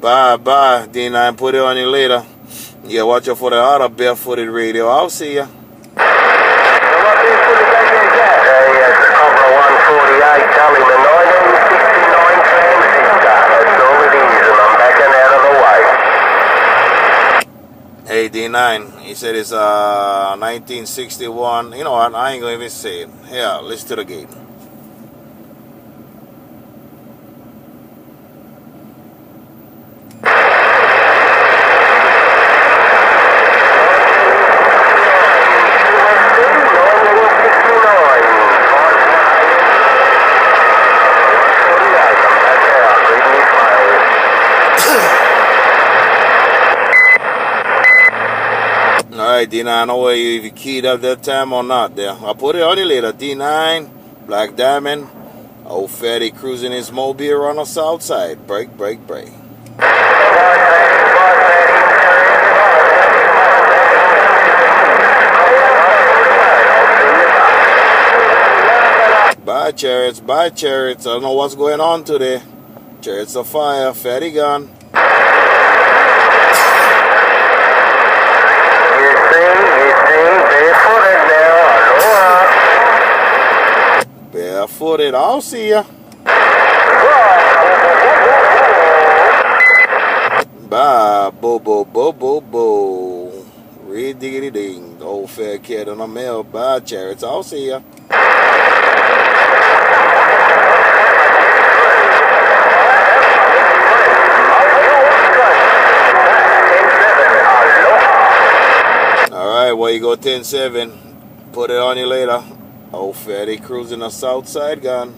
Bye, D9, put it on you later. Yeah, watch out for the other Barefooted radio. I'll see ya. Hey, D9, he said it's 1961. You know what? I ain't gonna even say it. Yeah, listen to the gate. Alright, D9, I know where if you keyed up that time or not there. I'll put it on you later. D9, Black Diamond, old fatty cruising his mobile on the south side. Break. Bye, Chariots. I don't know what's going on today. Chariots of fire, fatty gun. Barefooted, I'll see ya. Bye, bo. Red diggity ding. Old fat cat on the mail. Bye, Chariots, I'll see ya. Alright, well, you go 10-7. Put it on you later. Old fatty cruising the south side gun.